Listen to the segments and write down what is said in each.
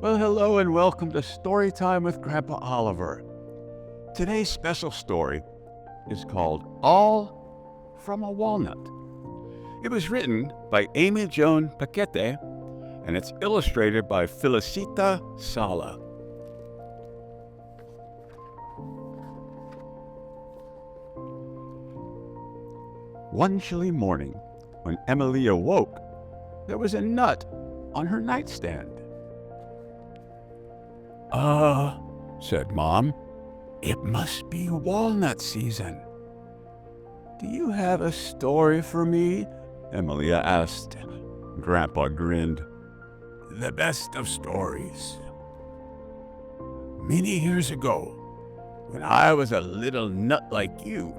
Well, hello and welcome to Storytime with Grandpa Oliver. Today's special story is called All From A Walnut. It was written by Ammi-Joan Paquette and it's illustrated by Felicita Sala. One chilly morning, when Emily awoke, there was a nut on her nightstand. Said Mom, it must be walnut season. Do you have a story for me? Emily asked. Grandpa grinned. The best of stories. Many years ago, when I was a little nut like you,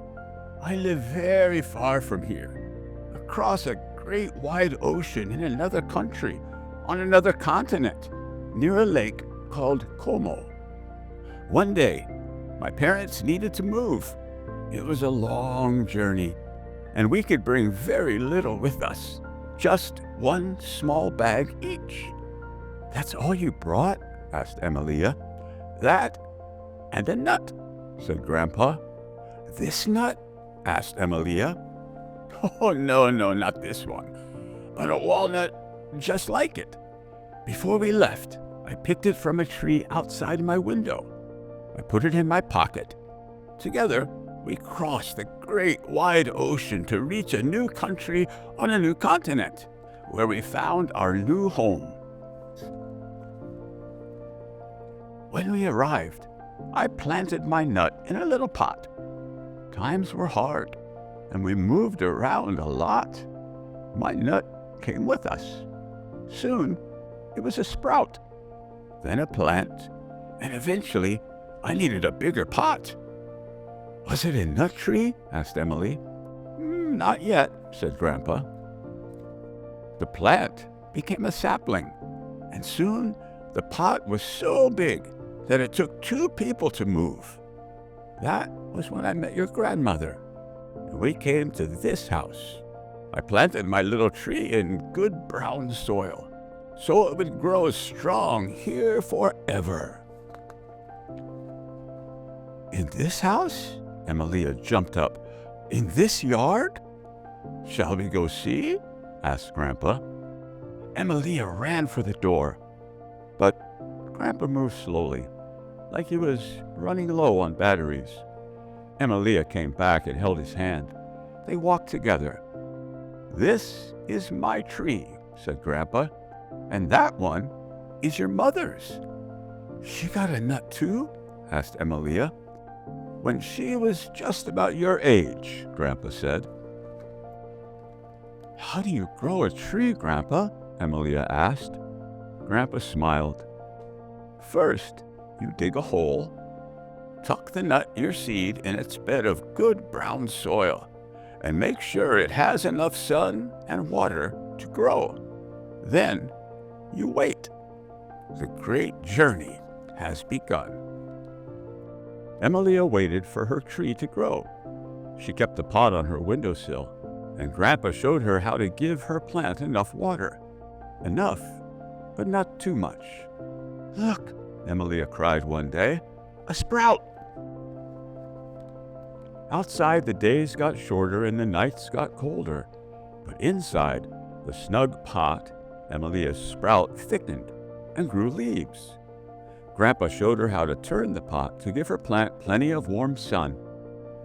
I lived very far from here, across a great wide ocean in another country, on another continent, near a lake called Como. One day, my parents needed to move. It was a long journey, and we could bring very little with us, just one small bag each. That's all you brought? Asked Emilia. That and a nut, said Grandpa. This nut? Asked Emilia. Oh, no, not this one, but a walnut just like it. Before we left, I picked it from a tree outside my window. I put it in my pocket. Together, we crossed the great wide ocean to reach a new country on a new continent, where we found our new home. When we arrived, I planted my nut in a little pot. Times were hard, and we moved around a lot. My nut came with us. Soon, it was a sprout, then a plant, and eventually, I needed a bigger pot. Was it a nut tree? Asked Emily. Not yet, said Grandpa. The plant became a sapling, and soon the pot was so big that it took 2 people to move. That was when I met your grandmother, and we came to this house. I planted my little tree in good brown soil, so it would grow strong here forever. In this house? Emilia jumped up. In this yard? Shall we go see? Asked Grandpa. Emilia ran for the door, but Grandpa moved slowly, like he was running low on batteries. Emilia came back and held his hand. They walked together. This is my tree, said Grandpa, and that one is your mother's. She got a nut too? Asked Emilia. When she was just about your age, Grandpa said. How do you grow a tree, Grandpa? Emilia asked. Grandpa smiled. First, you dig a hole, tuck the nut, your seed, in its bed of good brown soil, and make sure it has enough sun and water to grow. Then, you wait. The great journey has begun. Emilia waited for her tree to grow. She kept the pot on her windowsill, and Grandpa showed her how to give her plant enough water. Enough, but not too much. Look, Emilia cried one day, a sprout! Outside, the days got shorter and the nights got colder, but inside the snug pot, Emilia's sprout thickened and grew leaves. Grandpa showed her how to turn the pot to give her plant plenty of warm sun.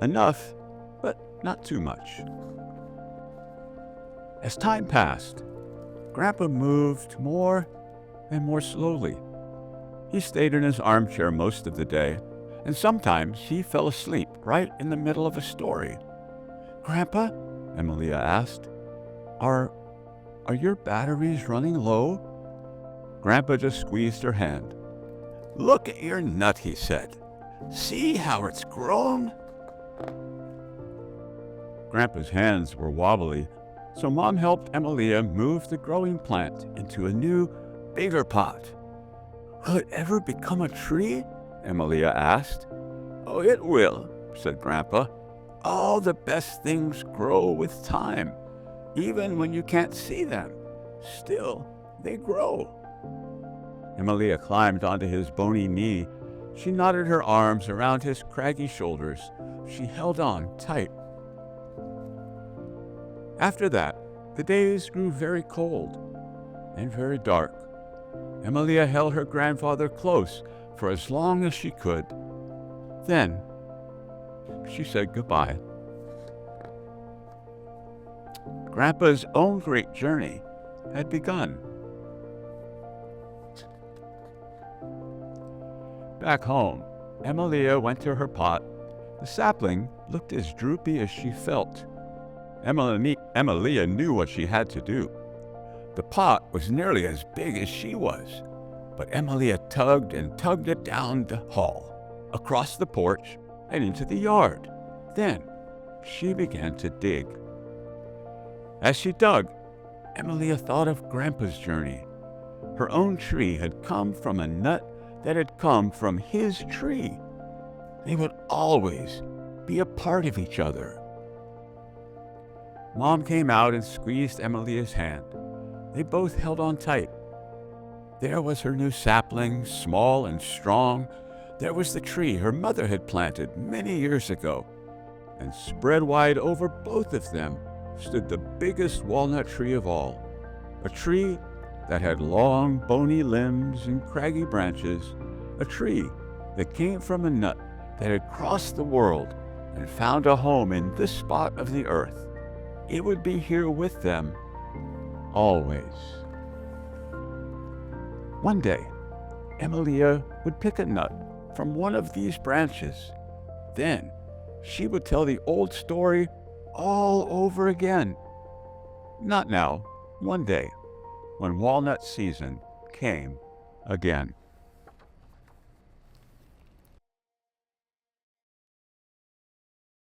Enough, but not too much. As time passed, Grandpa moved more and more slowly. He stayed in his armchair most of the day, and sometimes he fell asleep right in the middle of a story. Grandpa, Emilia asked, are your batteries running low? Grandpa just squeezed her hand. Look at your nut, he said. See how it's grown? Grandpa's hands were wobbly, so Mom helped Emilia move the growing plant into a new, bigger pot. Will it ever become a tree? Emilia asked. Oh, it will, said Grandpa. All the best things grow with time, even when you can't see them. Still, they grow. Emilia climbed onto his bony knee. She knotted her arms around his craggy shoulders. She held on tight. After that, the days grew very cold and very dark. Emilia held her grandfather close for as long as she could. Then, she said goodbye. Grandpa's own great journey had begun. Back home, Emilia went to her pot. The sapling looked as droopy as she felt. Emilia knew what she had to do. The pot was nearly as big as she was, but Emilia tugged and tugged it down the hall, across the porch, and into the yard. Then she began to dig. As she dug, Emilia thought of Grandpa's journey. Her own tree had come from a nut that had come from his tree. They would always be a part of each other. Mom came out and squeezed Emilia's hand. They both held on tight. There was her new sapling, small and strong. There was the tree her mother had planted many years ago. And spread wide over both of them stood the biggest walnut tree of all, a tree that had long, bony limbs and craggy branches, a tree that came from a nut that had crossed the world and found a home in this spot of the earth. It would be here with them always. One day, Emilia would pick a nut from one of these branches. Then she would tell the old story all over again. Not now, one day, when walnut season came again.